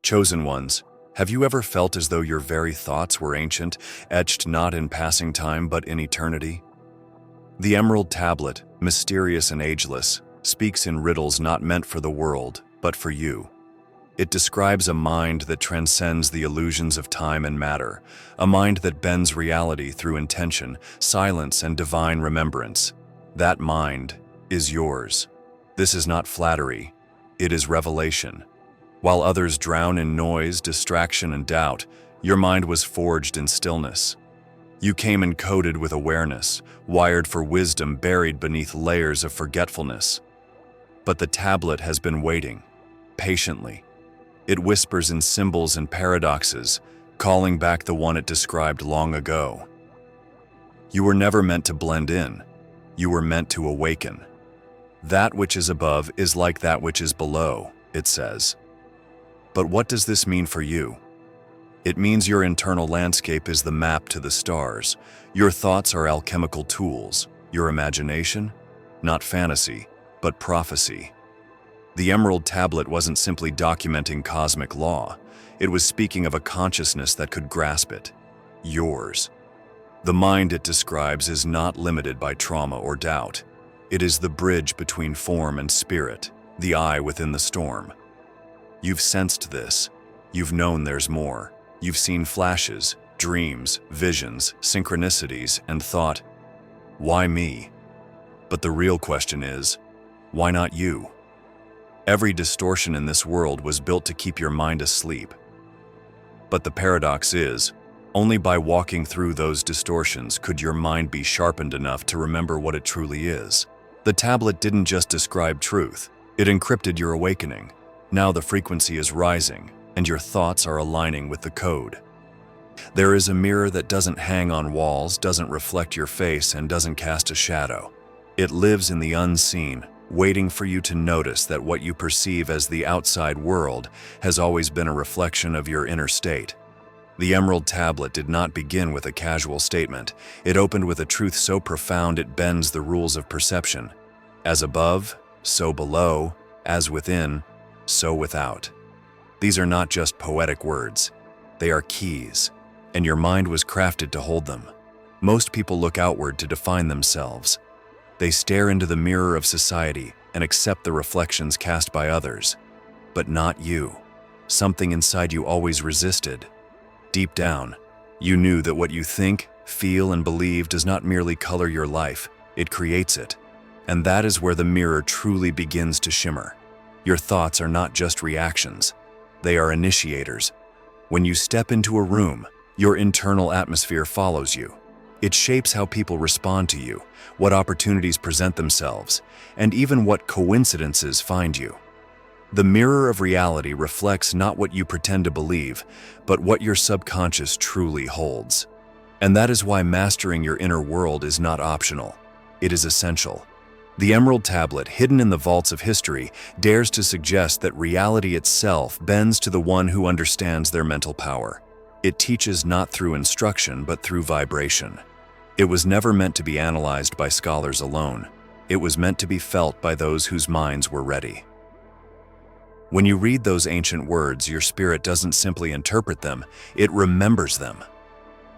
Chosen ones, have you ever felt as though your very thoughts were ancient, etched not in passing time but in eternity? The Emerald Tablet, mysterious and ageless, speaks in riddles not meant for the world, but for you. It describes a mind that transcends the illusions of time and matter, a mind that bends reality through intention, silence, and divine remembrance. That mind is yours. This is not flattery, it is revelation. While others drown in noise, distraction, and doubt, your mind was forged in stillness. You came encoded with awareness, wired for wisdom buried beneath layers of forgetfulness. But the tablet has been waiting, patiently. It whispers in symbols and paradoxes, calling back the one it described long ago. You were never meant to blend in. You were meant to awaken. That which is above is like that which is below, it says. But what does this mean for you? It means your internal landscape is the map to the stars. Your thoughts are alchemical tools. Your imagination? Not fantasy, but prophecy. The Emerald Tablet wasn't simply documenting cosmic law. It was speaking of a consciousness that could grasp it. Yours. The mind it describes is not limited by trauma or doubt. It is the bridge between form and spirit, the eye within the storm. You've sensed this. You've known there's more. You've seen flashes, dreams, visions, synchronicities, and thought, why me? But the real question is, why not you? Every distortion in this world was built to keep your mind asleep. But the paradox is, only by walking through those distortions could your mind be sharpened enough to remember what it truly is. The tablet didn't just describe truth, it encrypted your awakening. Now the frequency is rising, and your thoughts are aligning with the code. There is a mirror that doesn't hang on walls, doesn't reflect your face, and doesn't cast a shadow. It lives in the unseen, waiting for you to notice that what you perceive as the outside world has always been a reflection of your inner state. The Emerald Tablet did not begin with a casual statement. It opened with a truth so profound it bends the rules of perception. As above, so below, as within, so without. These are not just poetic words. They are keys, and your mind was crafted to hold them. Most people look outward to define themselves. They stare into the mirror of society and accept the reflections cast by others. But not you. Something inside you always resisted. Deep down, you knew that what you think, feel, and believe does not merely color your life, it creates it. And that is where the mirror truly begins to shimmer. Your thoughts are not just reactions. They are initiators. When you step into a room, your internal atmosphere follows you. It shapes how people respond to you, what opportunities present themselves, and even what coincidences find you. The mirror of reality reflects not what you pretend to believe, but what your subconscious truly holds. And that is why mastering your inner world is not optional. It is essential. The Emerald Tablet, hidden in the vaults of history, dares to suggest that reality itself bends to the one who understands their mental power. It teaches not through instruction, but through vibration. It was never meant to be analyzed by scholars alone. It was meant to be felt by those whose minds were ready. When you read those ancient words, your spirit doesn't simply interpret them, it remembers them.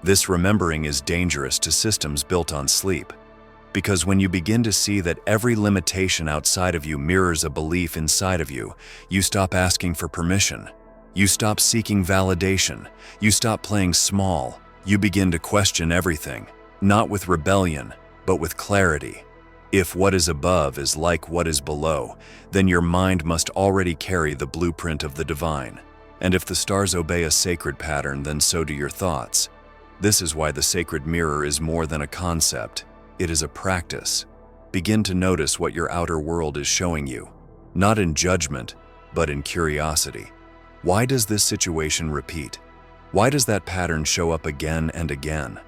This remembering is dangerous to systems built on sleep. Because when you begin to see that every limitation outside of you mirrors a belief inside of you, you stop asking for permission. You stop seeking validation. You stop playing small. You begin to question everything, not with rebellion, but with clarity. If what is above is like what is below, then your mind must already carry the blueprint of the divine. And if the stars obey a sacred pattern, then so do your thoughts. This is why the sacred mirror is more than a concept. It is a practice. Begin to notice what your outer world is showing you, not in judgment, but in curiosity. Why does this situation repeat? Why does that pattern show up again and again?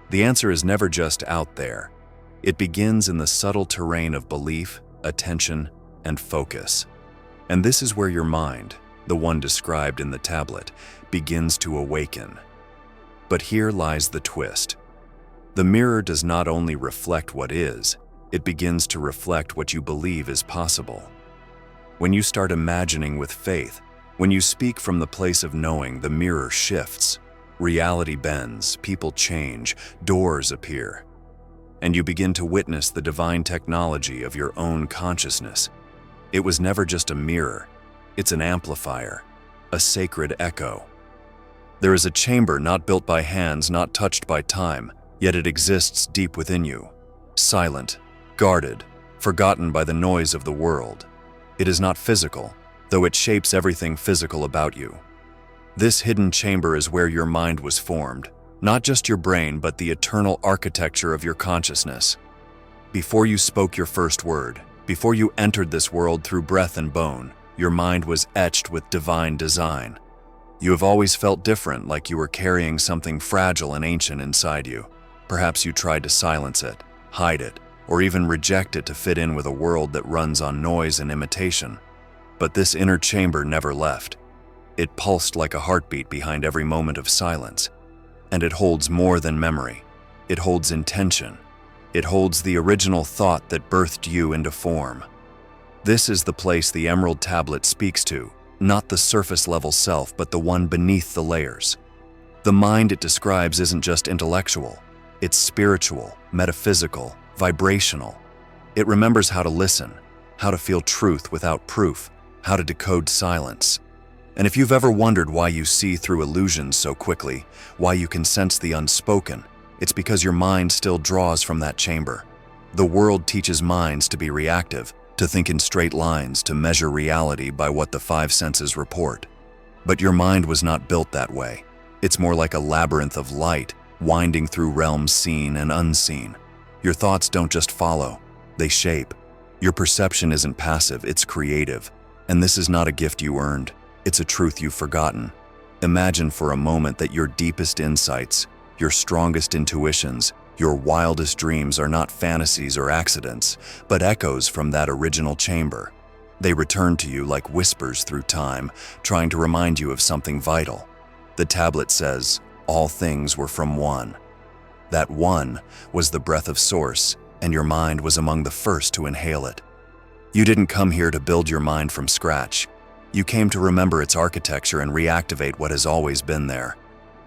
The answer is never just out there. It begins in the subtle terrain of belief, attention, and focus. And this is where your mind, the one described in the tablet, begins to awaken. But here lies the twist. The mirror does not only reflect what is, it begins to reflect what you believe is possible. When you start imagining with faith, When you speak from the place of knowing, the mirror shifts. Reality bends, people change, doors appear. And you begin to witness the divine technology of your own consciousness. It was never just a mirror. It's an amplifier, a sacred echo. There is a chamber not built by hands, not touched by time, yet it exists deep within you. Silent, guarded, forgotten by the noise of the world. It is not physical, though it shapes everything physical about you. This hidden chamber is where your mind was formed, not just your brain, but the eternal architecture of your consciousness. Before you spoke your first word, before you entered this world through breath and bone, your mind was etched with divine design. You have always felt different, like you were carrying something fragile and ancient inside you. Perhaps you tried to silence it, hide it, or even reject it to fit in with a world that runs on noise and imitation. But this inner chamber never left. It pulsed like a heartbeat behind every moment of silence. And it holds more than memory. It holds intention. It holds the original thought that birthed you into form. This is the place the Emerald Tablet speaks to, not the surface-level self, but the one beneath the layers. The mind it describes isn't just intellectual. It's spiritual, metaphysical, vibrational. It remembers how to listen, how to feel truth without proof, how to decode silence. And if you've ever wondered why you see through illusions so quickly, why you can sense the unspoken, it's because your mind still draws from that chamber. The world teaches minds to be reactive, to think in straight lines, to measure reality by what the five senses report. But your mind was not built that way. It's more like a labyrinth of light, winding through realms seen and unseen. Your thoughts don't just follow, they shape. Your perception isn't passive, it's creative. And this is not a gift you earned, it's a truth you've forgotten. Imagine for a moment that your deepest insights, your strongest intuitions, your wildest dreams are not fantasies or accidents, but echoes from that original chamber. They return to you like whispers through time, trying to remind you of something vital. The tablet says, all things were from one. That one was the breath of Source, and your mind was among the first to inhale it. You didn't come here to build your mind from scratch. You came to remember its architecture and reactivate what has always been there.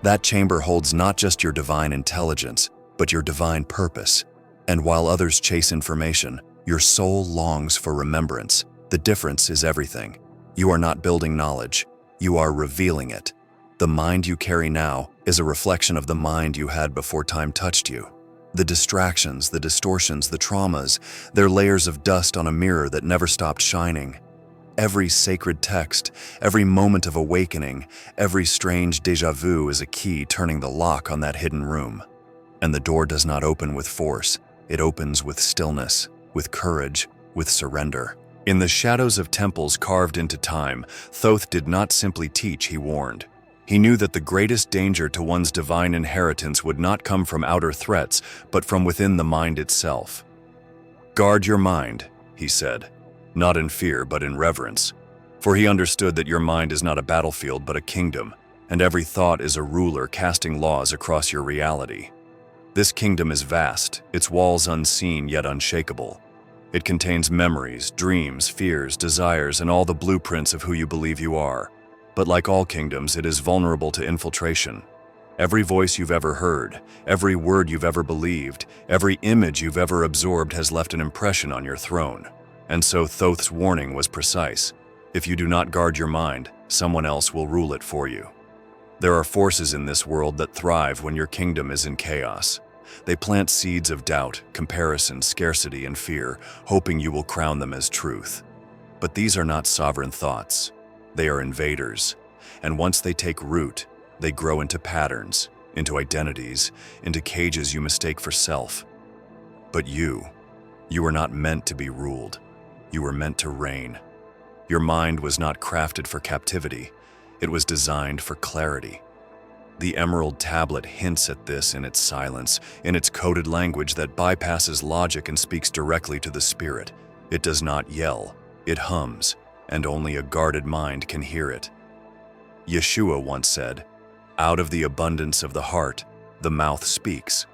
That chamber holds not just your divine intelligence, but your divine purpose. And while others chase information, your soul longs for remembrance. The difference is everything. You are not building knowledge, you are revealing it. The mind you carry now is a reflection of the mind you had before time touched you. The distractions, the distortions, the traumas, they're layers of dust on a mirror that never stopped shining. Every sacred text, every moment of awakening, every strange déjà vu is a key turning the lock on that hidden room. And the door does not open with force, it opens with stillness, with courage, with surrender. In the shadows of temples carved into time, Thoth did not simply teach, he warned. He knew that the greatest danger to one's divine inheritance would not come from outer threats, but from within the mind itself. Guard your mind, he said, not in fear, but in reverence. For he understood that your mind is not a battlefield, but a kingdom, and every thought is a ruler casting laws across your reality. This kingdom is vast, its walls unseen yet unshakable. It contains memories, dreams, fears, desires, and all the blueprints of who you believe you are. But like all kingdoms, it is vulnerable to infiltration. Every voice you've ever heard, every word you've ever believed, every image you've ever absorbed has left an impression on your throne. And so Thoth's warning was precise. If you do not guard your mind, someone else will rule it for you. There are forces in this world that thrive when your kingdom is in chaos. They plant seeds of doubt, comparison, scarcity, and fear, hoping you will crown them as truth. But these are not sovereign thoughts. They are invaders, and once they take root, they grow into patterns, into identities, into cages you mistake for self. But you were not meant to be ruled. You were meant to reign. Your mind was not crafted for captivity. It was designed for clarity. The Emerald Tablet hints at this in its silence, in its coded language that bypasses logic and speaks directly to the spirit. It does not yell, it hums, and only a guarded mind can hear it. Yeshua once said, "Out of the abundance of the heart, the mouth speaks."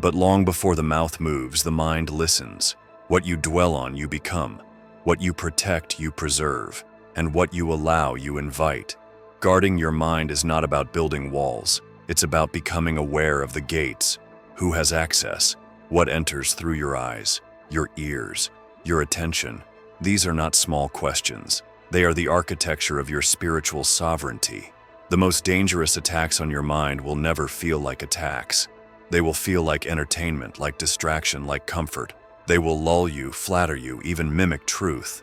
But long before the mouth moves, the mind listens. What you dwell on, you become. What you protect, you preserve. And what you allow, you invite. Guarding your mind is not about building walls. It's about becoming aware of the gates. Who has access? What enters through your eyes, your ears, your attention? These are not small questions. They are the architecture of your spiritual sovereignty. The most dangerous attacks on your mind will never feel like attacks. They will feel like entertainment, like distraction, like comfort. They will lull you, flatter you, even mimic truth.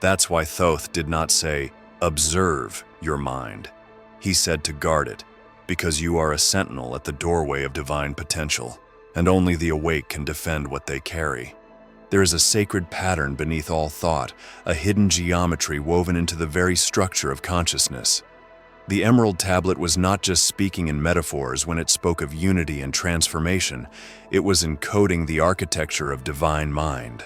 That's why Thoth did not say, observe your mind. He said to guard it, because you are a sentinel at the doorway of divine potential, and only the awake can defend what they carry. There is a sacred pattern beneath all thought, a hidden geometry woven into the very structure of consciousness. The Emerald Tablet was not just speaking in metaphors when it spoke of unity and transformation, it was encoding the architecture of divine mind.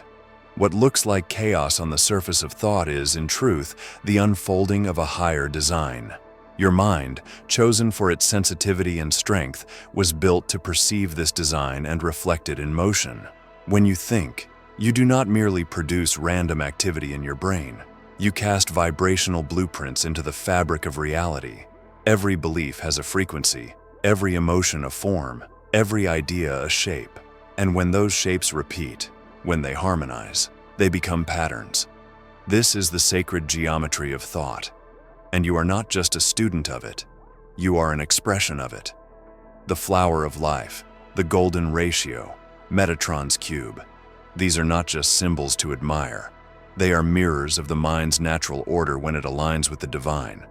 What looks like chaos on the surface of thought is, in truth, the unfolding of a higher design. Your mind, chosen for its sensitivity and strength, was built to perceive this design and reflect it in motion. When you think, you do not merely produce random activity in your brain. You cast vibrational blueprints into the fabric of reality. Every belief has a frequency, every emotion a form, every idea a shape. And when those shapes repeat, when they harmonize, they become patterns. This is the sacred geometry of thought. And you are not just a student of it, you are an expression of it. The flower of life, the golden ratio, Metatron's cube. These are not just symbols to admire. They are mirrors of the mind's natural order when it aligns with the divine.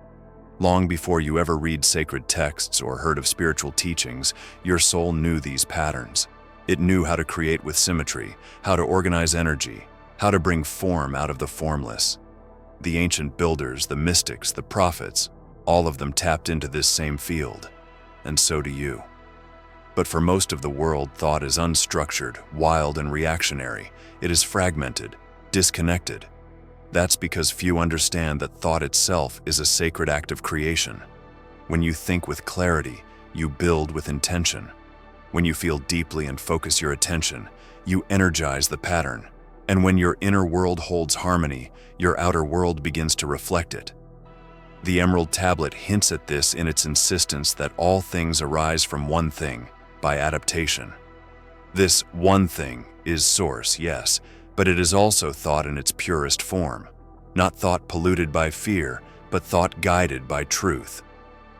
Long before you ever read sacred texts or heard of spiritual teachings, your soul knew these patterns. It knew how to create with symmetry, how to organize energy, how to bring form out of the formless. The ancient builders, the mystics, the prophets, all of them tapped into this same field, and so do you. But for most of the world, thought is unstructured, wild, and reactionary. It is fragmented, disconnected. That's because few understand that thought itself is a sacred act of creation. When you think with clarity, you build with intention. When you feel deeply and focus your attention, you energize the pattern. And when your inner world holds harmony, your outer world begins to reflect it. The Emerald Tablet hints at this in its insistence that all things arise from one thing, by adaptation. This one thing is source, yes, but it is also thought in its purest form. Not thought polluted by fear, but thought guided by truth.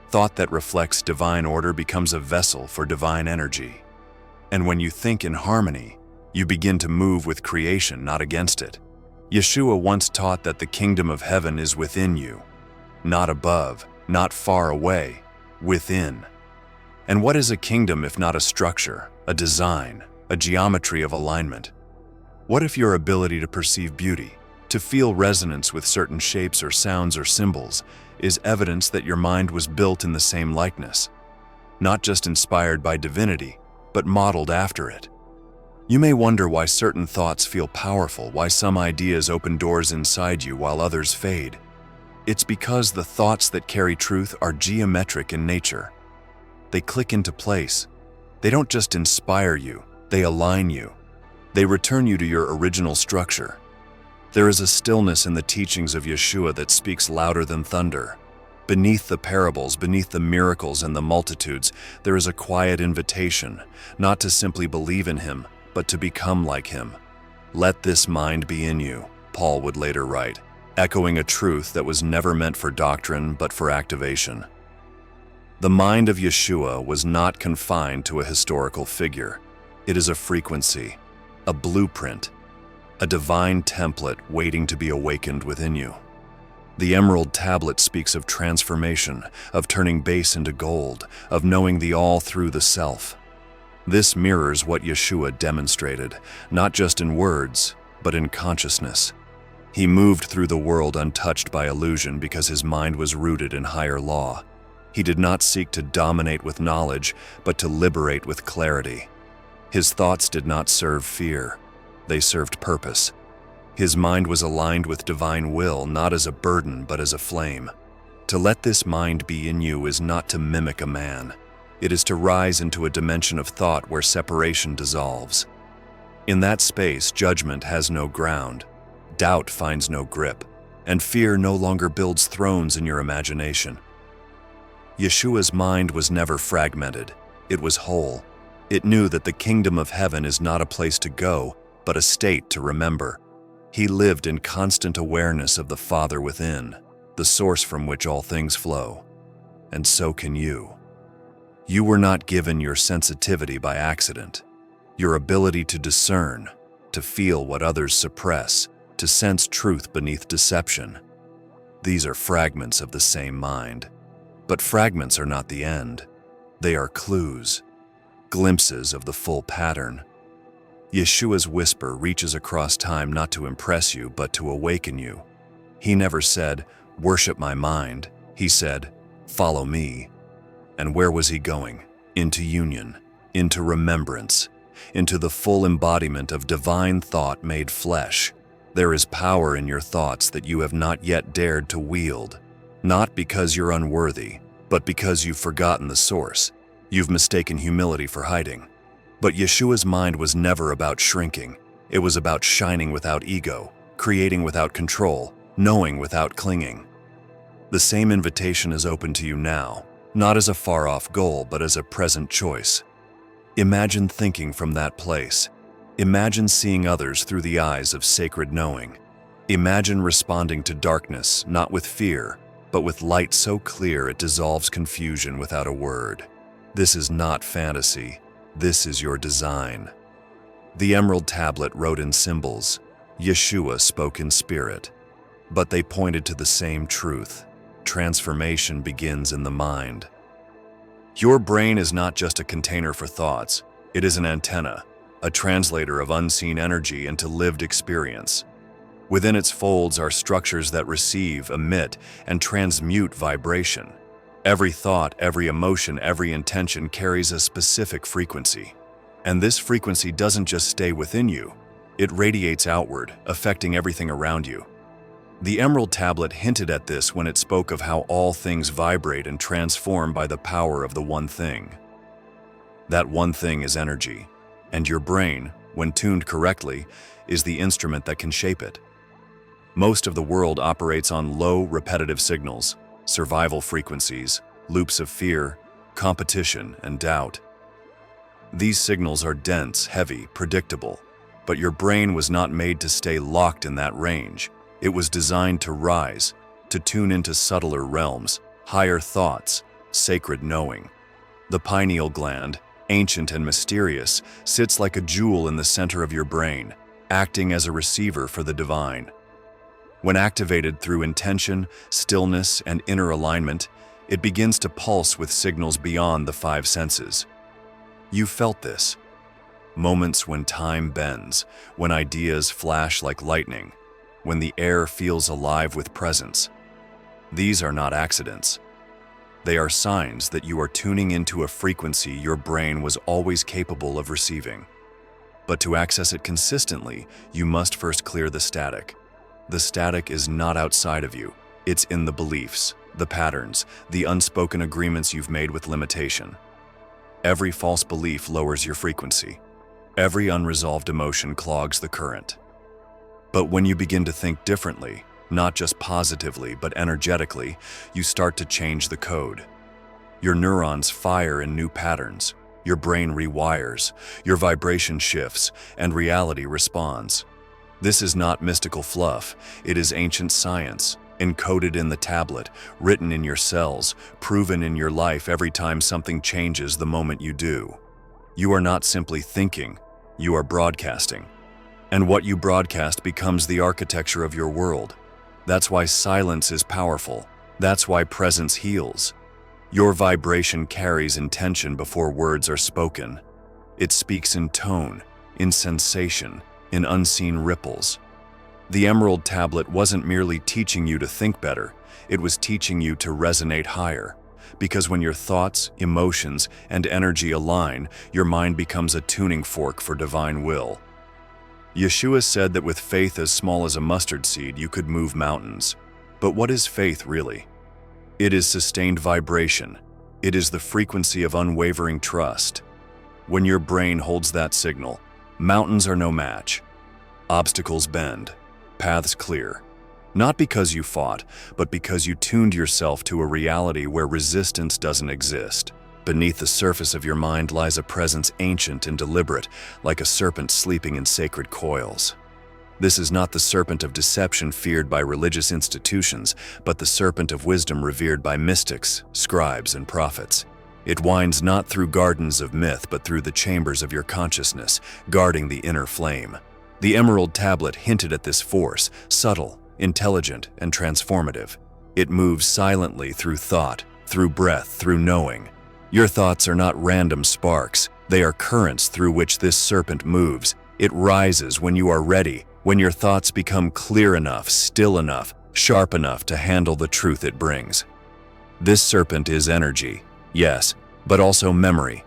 Thought that reflects divine order becomes a vessel for divine energy. And when you think in harmony, you begin to move with creation, not against it. Yeshua once taught that the kingdom of heaven is within you, not above, not far away, within. And what is a kingdom if not a structure, a design, a geometry of alignment? What if your ability to perceive beauty, to feel resonance with certain shapes or sounds or symbols, is evidence that your mind was built in the same likeness, not just inspired by divinity, but modeled after it? You may wonder why certain thoughts feel powerful, why some ideas open doors inside you while others fade. It's because the thoughts that carry truth are geometric in nature. They click into place. They don't just inspire you, they align you. They return you to your original structure. There is a stillness in the teachings of Yeshua that speaks louder than thunder. Beneath the parables, beneath the miracles and the multitudes, there is a quiet invitation, not to simply believe in him, but to become like him. Let this mind be in you, Paul would later write, echoing a truth that was never meant for doctrine but for activation. The mind of Yeshua was not confined to a historical figure. It is a frequency, a blueprint, a divine template waiting to be awakened within you. The Emerald Tablet speaks of transformation, of turning base into gold, of knowing the all through the self. This mirrors what Yeshua demonstrated, not just in words, but in consciousness. He moved through the world untouched by illusion because his mind was rooted in higher law. He did not seek to dominate with knowledge, but to liberate with clarity. His thoughts did not serve fear. They served purpose. His mind was aligned with divine will, not as a burden, but as a flame. To let this mind be in you is not to mimic a man. It is to rise into a dimension of thought where separation dissolves. In that space, judgment has no ground. Doubt finds no grip. and fear no longer builds thrones in your imagination. Yeshua's mind was never fragmented. It was whole. It knew that the kingdom of heaven is not a place to go, but a state to remember. He lived in constant awareness of the Father within, the source from which all things flow. And so can you. You were not given your sensitivity by accident. Your ability to discern, to feel what others suppress, to sense truth beneath deception. These are fragments of the same mind. But fragments are not the end. They are clues, glimpses of the full pattern. Yeshua's whisper reaches across time not to impress you, but to awaken you. He never said, "Worship my mind." He said, "Follow me." And where was he going? Into union, into remembrance, into the full embodiment of divine thought made flesh. There is power in your thoughts that you have not yet dared to wield, not because you're unworthy, but because you've forgotten the source. You've mistaken humility for hiding. But Yeshua's mind was never about shrinking. It was about shining without ego, creating without control, knowing without clinging. The same invitation is open to you now, not as a far-off goal, but as a present choice. Imagine thinking from that place. Imagine seeing others through the eyes of sacred knowing. Imagine responding to darkness, not with fear, but with light so clear it dissolves confusion without a word. This is not fantasy. This is your design. The emerald tablet wrote in symbols. Yeshua spoke in spirit. But they pointed to the same truth. Transformation begins in the mind. Your brain is not just a container for thoughts. It is an antenna, a translator of unseen energy into lived experience. Within its folds are structures that receive, emit, and transmute vibration. Every thought, every emotion, every intention carries a specific frequency. And this frequency doesn't just stay within you. It radiates outward, affecting everything around you. The Emerald Tablet hinted at this when it spoke of how all things vibrate and transform by the power of the one thing. That one thing is energy, and your brain, when tuned correctly, is the instrument that can shape it. Most of the world operates on low, repetitive signals, survival frequencies, loops of fear, competition, and doubt. These signals are dense, heavy, predictable, but your brain was not made to stay locked in that range. It was designed to rise, to tune into subtler realms, higher thoughts, sacred knowing. The pineal gland, ancient and mysterious, sits like a jewel in the center of your brain, acting as a receiver for the divine. When activated through intention, stillness, and inner alignment, it begins to pulse with signals beyond the five senses. You felt this. Moments when time bends, when ideas flash like lightning, when the air feels alive with presence. These are not accidents. They are signs that you are tuning into a frequency your brain was always capable of receiving. But to access it consistently, you must first clear the static. The static is not outside of you. It's in the beliefs, the patterns, the unspoken agreements you've made with limitation. Every false belief lowers your frequency. Every unresolved emotion clogs the current. But when you begin to think differently, not just positively but energetically, you start to change the code. Your neurons fire in new patterns, your brain rewires, your vibration shifts, and reality responds. This is not mystical fluff, it is ancient science, encoded in the tablet, written in your cells, proven in your life every time something changes the moment you do. You are not simply thinking, you are broadcasting. And what you broadcast becomes the architecture of your world. That's why silence is powerful. That's why presence heals. Your vibration carries intention before words are spoken. It speaks in tone, in sensation, in unseen ripples. The Emerald Tablet wasn't merely teaching you to think better, it was teaching you to resonate higher. Because when your thoughts, emotions, and energy align, your mind becomes a tuning fork for divine will. Yeshua said that with faith as small as a mustard seed, you could move mountains. But what is faith really? It is sustained vibration. It is the frequency of unwavering trust. When your brain holds that signal, mountains are no match. Obstacles bend, paths clear. Not because you fought, but because you tuned yourself to a reality where resistance doesn't exist. Beneath the surface of your mind lies a presence ancient and deliberate, like a serpent sleeping in sacred coils. This is not the serpent of deception feared by religious institutions, but the serpent of wisdom revered by mystics, scribes, and prophets. It winds not through gardens of myth, but through the chambers of your consciousness, guarding the inner flame. The emerald tablet hinted at this force, subtle, intelligent, and transformative. It moves silently through thought, through breath, through knowing. Your thoughts are not random sparks, they are currents through which this serpent moves. It rises when you are ready, when your thoughts become clear enough, still enough, sharp enough to handle the truth it brings. This serpent is energy, yes, but also memory.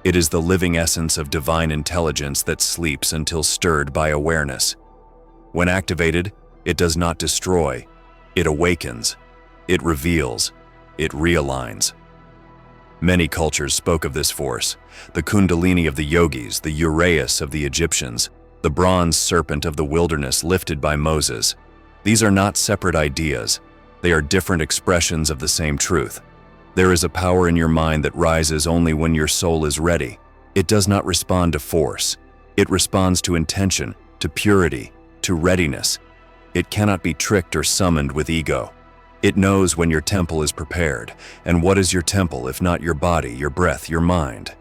It is the living essence of divine intelligence that sleeps until stirred by awareness. When activated, it does not destroy, it awakens, it reveals, it realigns. Many cultures spoke of this force, the Kundalini of the yogis, the Uraeus of the Egyptians, the bronze serpent of the wilderness lifted by Moses. These are not separate ideas, they are different expressions of the same truth. There is a power in your mind that rises only when your soul is ready. It does not respond to force. It responds to intention, to purity, to readiness. It cannot be tricked or summoned with ego. It knows when your temple is prepared. And what is your temple if not your body, your breath, your mind?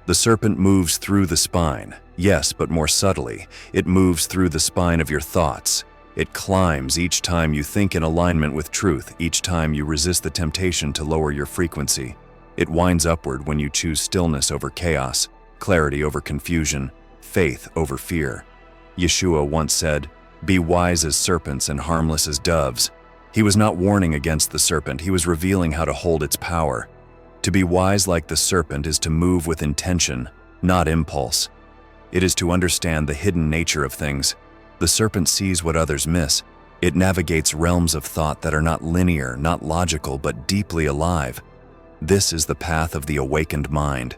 The serpent moves through the spine. Yes, but more subtly. It moves through the spine of your thoughts. It climbs each time you think in alignment with truth, each time you resist the temptation to lower your frequency. It winds upward when you choose stillness over chaos, clarity over confusion, faith over fear. Yeshua once said, "Be wise as serpents and harmless as doves." He was not warning against the serpent, he was revealing how to hold its power. To be wise like the serpent is to move with intention, not impulse. It is to understand the hidden nature of things. The serpent sees what others miss. It navigates realms of thought that are not linear, not logical, but deeply alive. This is the path of the awakened mind.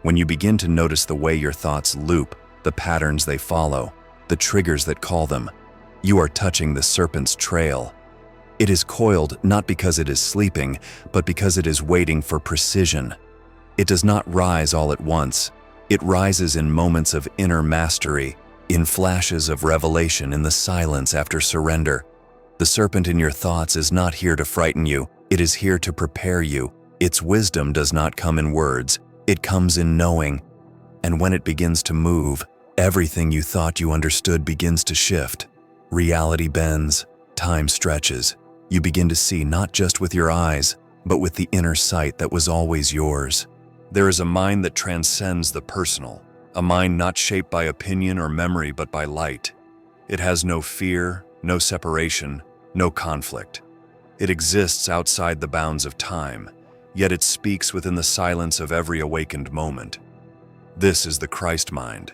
When you begin to notice the way your thoughts loop, the patterns they follow, the triggers that call them, you are touching the serpent's trail. It is coiled not because it is sleeping, but because it is waiting for precision. It does not rise all at once. It rises in moments of inner mastery, in flashes of revelation, in the silence after surrender. The serpent in your thoughts is not here to frighten you. It is here to prepare you. Its wisdom does not come in words. It comes in knowing. And when it begins to move, everything you thought you understood begins to shift. Reality bends, time stretches. You begin to see not just with your eyes, but with the inner sight that was always yours. There is a mind that transcends the personal, a mind not shaped by opinion or memory but by light. It has no fear, no separation, no conflict. It exists outside the bounds of time, yet it speaks within the silence of every awakened moment. This is the Christ mind,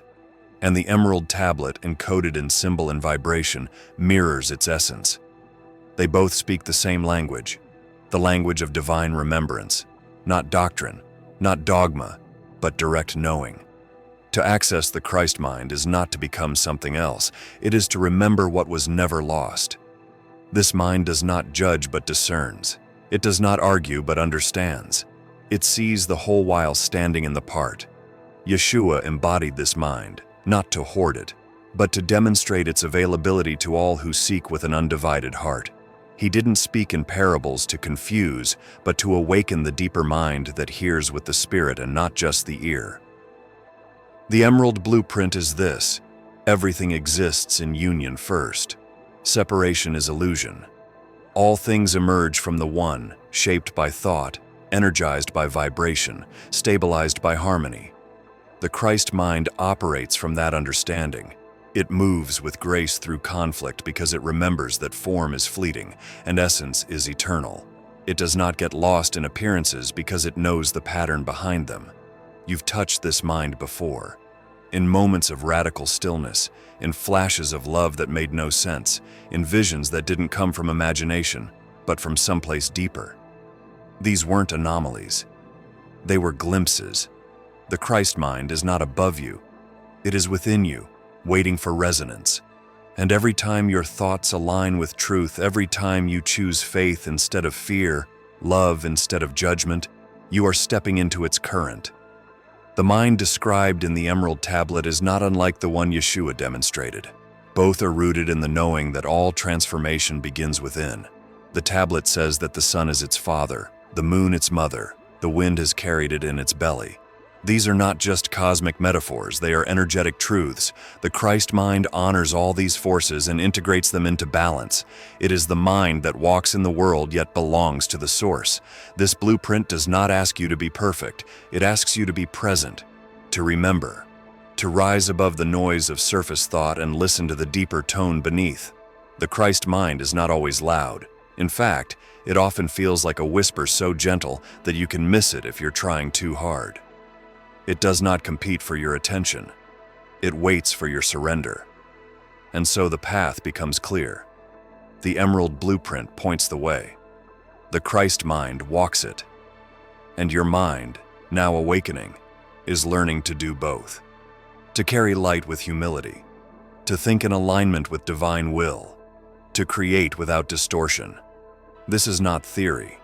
and the emerald tablet, encoded in symbol and vibration, mirrors its essence. They both speak the same language, the language of divine remembrance, not doctrine, not dogma, but direct knowing. To access the Christ mind is not to become something else, it is to remember what was never lost. This mind does not judge but discerns. It does not argue but understands. It sees the whole while standing in the part. Yeshua embodied this mind, not to hoard it, but to demonstrate its availability to all who seek with an undivided heart. He didn't speak in parables to confuse, but to awaken the deeper mind that hears with the spirit and not just the ear. The emerald blueprint is this: everything exists in union first. Separation is illusion. All things emerge from the one, shaped by thought, energized by vibration, stabilized by harmony. The Christ mind operates from that understanding. It moves with grace through conflict because it remembers that form is fleeting and essence is eternal. It does not get lost in appearances because it knows the pattern behind them. You've touched this mind before. In moments of radical stillness, in flashes of love that made no sense, in visions that didn't come from imagination, but from someplace deeper. These weren't anomalies. They were glimpses. The Christ mind is not above you. It is within you, waiting for resonance. And every time your thoughts align with truth, every time you choose faith instead of fear, love instead of judgment, you are stepping into its current. The mind described in the Emerald Tablet is not unlike the one Yeshua demonstrated. Both are rooted in the knowing that all transformation begins within. The tablet says that the sun is its father, the moon its mother, the wind has carried it in its belly. These are not just cosmic metaphors, they are energetic truths. The Christ mind honors all these forces and integrates them into balance. It is the mind that walks in the world yet belongs to the source. This blueprint does not ask you to be perfect, it asks you to be present, to remember, to rise above the noise of surface thought and listen to the deeper tone beneath. The Christ mind is not always loud. In fact, it often feels like a whisper so gentle that you can miss it if you're trying too hard. It does not compete for your attention. It waits for your surrender. And so the path becomes clear. The Emerald Blueprint points the way. The Christ mind walks it. And your mind, now awakening, is learning to do both. To carry light with humility. To think in alignment with divine will. To create without distortion. This is not theory.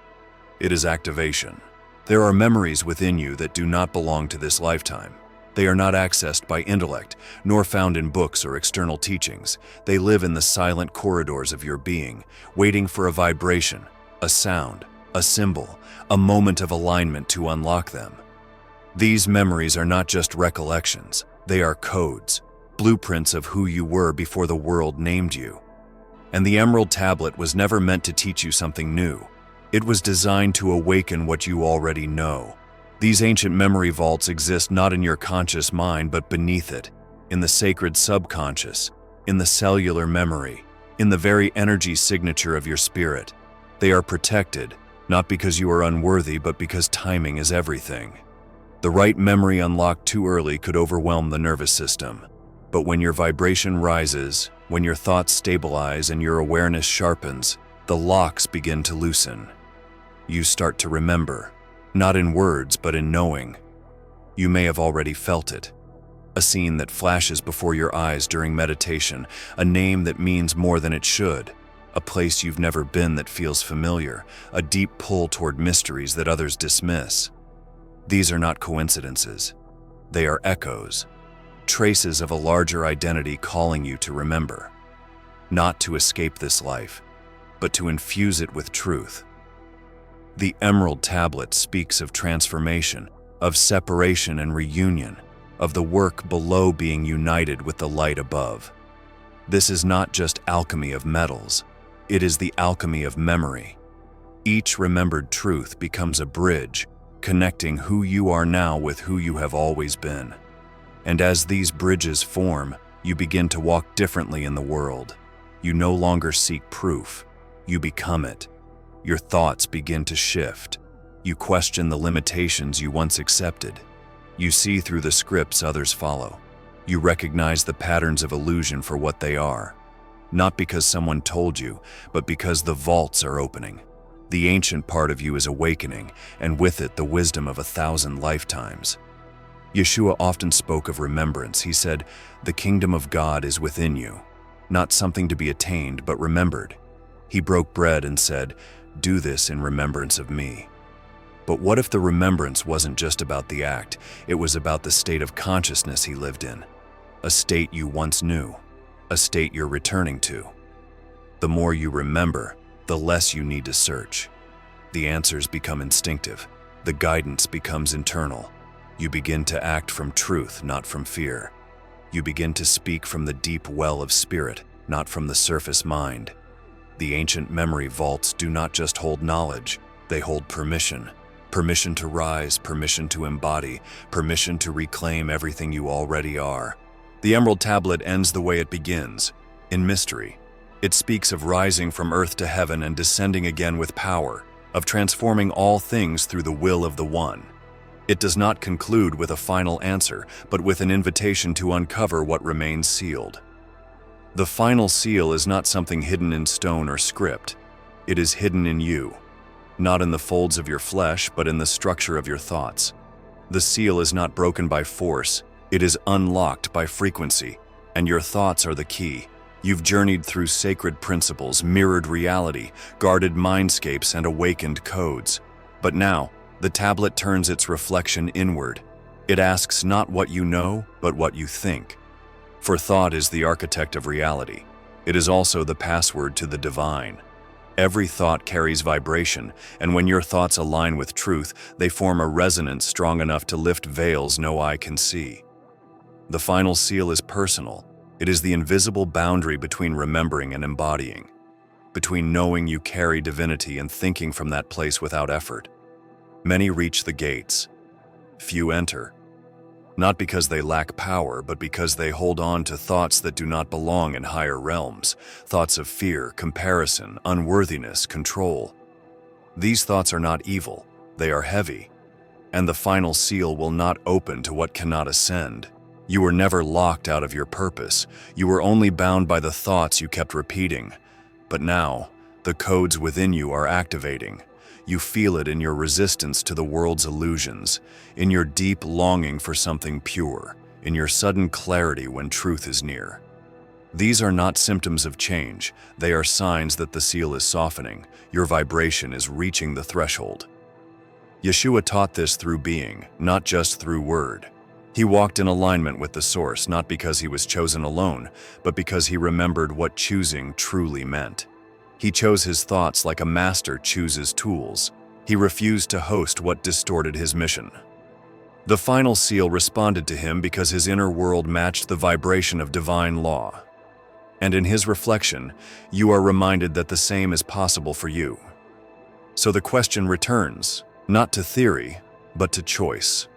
It is activation. There are memories within you that do not belong to this lifetime. They are not accessed by intellect, nor found in books or external teachings. They live in the silent corridors of your being, waiting for a vibration, a sound, a symbol, a moment of alignment to unlock them. These memories are not just recollections. They are codes, blueprints of who you were before the world named you. And the Emerald Tablet was never meant to teach you something new. It was designed to awaken what you already know. These ancient memory vaults exist not in your conscious mind but beneath it, in the sacred subconscious, in the cellular memory, in the very energy signature of your spirit. They are protected, not because you are unworthy but because timing is everything. The right memory unlocked too early could overwhelm the nervous system. But when your vibration rises, when your thoughts stabilize and your awareness sharpens, the locks begin to loosen. You start to remember, not in words but in knowing. You may have already felt it. A scene that flashes before your eyes during meditation, a name that means more than it should, a place you've never been that feels familiar, a deep pull toward mysteries that others dismiss. These are not coincidences. They are echoes, traces of a larger identity calling you to remember. Not to escape this life, but to infuse it with truth. The Emerald Tablet speaks of transformation, of separation and reunion, of the work below being united with the light above. This is not just alchemy of metals, it is the alchemy of memory. Each remembered truth becomes a bridge, connecting who you are now with who you have always been. And as these bridges form, you begin to walk differently in the world. You no longer seek proof, you become it. Your thoughts begin to shift. You question the limitations you once accepted. You see through the scripts others follow. You recognize the patterns of illusion for what they are. Not because someone told you, but because the vaults are opening. The ancient part of you is awakening, and with it the wisdom of 1,000 lifetimes. Yeshua often spoke of remembrance. He said, "The kingdom of God is within you." Not something to be attained, but remembered. He broke bread and said, "Do this in remembrance of me." But what if the remembrance wasn't just about the act, it was about the state of consciousness he lived in? A state you once knew, a state you're returning to. The more you remember, the less you need to search. The answers become instinctive, the guidance becomes internal. You begin to act from truth, not from fear. You begin to speak from the deep well of spirit, not from the surface mind. The ancient memory vaults do not just hold knowledge, they hold permission. Permission to rise, permission to embody, permission to reclaim everything you already are. The Emerald Tablet ends the way it begins, in mystery. It speaks of rising from earth to heaven and descending again with power, of transforming all things through the will of the One. It does not conclude with a final answer, but with an invitation to uncover what remains sealed. The final seal is not something hidden in stone or script. It is hidden in you, not in the folds of your flesh, but in the structure of your thoughts. The seal is not broken by force, it is unlocked by frequency, and your thoughts are the key. You've journeyed through sacred principles, mirrored reality, guarded mindscapes, and awakened codes. But now, the tablet turns its reflection inward. It asks not what you know, but what you think. For thought is the architect of reality. It is also the password to the divine. Every thought carries vibration, and when your thoughts align with truth, they form a resonance strong enough to lift veils no eye can see. The final seal is personal. It is the invisible boundary between remembering and embodying, between knowing you carry divinity and thinking from that place without effort. Many reach the gates. Few enter. Not because they lack power, but because they hold on to thoughts that do not belong in higher realms, thoughts of fear, comparison, unworthiness, control. These thoughts are not evil, they are heavy, and the final seal will not open to what cannot ascend. You were never locked out of your purpose, you were only bound by the thoughts you kept repeating. But now, the codes within you are activating. You feel it in your resistance to the world's illusions, in your deep longing for something pure, in your sudden clarity when truth is near. These are not symptoms of change, they are signs that the seal is softening, your vibration is reaching the threshold. Yeshua taught this through being, not just through word. He walked in alignment with the source, not because he was chosen alone, but because he remembered what choosing truly meant. He chose his thoughts like a master chooses tools. He refused to host what distorted his mission. The final seal responded to him because his inner world matched the vibration of divine law. And in his reflection, you are reminded that the same is possible for you. So the question returns, not to theory, but to choice.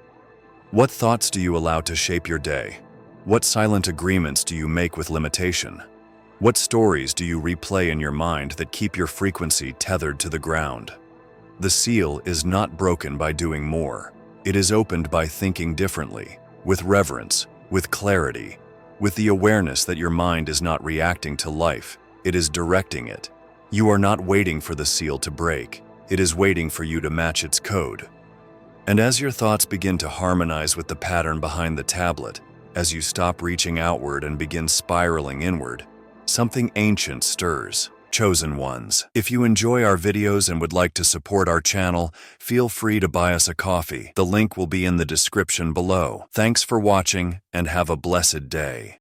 What thoughts do you allow to shape your day? What silent agreements do you make with limitation? What stories do you replay in your mind that keep your frequency tethered to the ground? The seal is not broken by doing more. It is opened by thinking differently, with reverence, with clarity, with the awareness that your mind is not reacting to life, it is directing it. You are not waiting for the seal to break, it is waiting for you to match its code. And as your thoughts begin to harmonize with the pattern behind the tablet, as you stop reaching outward and begin spiraling inward, something ancient stirs. Chosen ones. If you enjoy our videos and would like to support our channel, feel free to buy us a coffee. The link will be in the description below. Thanks for watching and have a blessed day.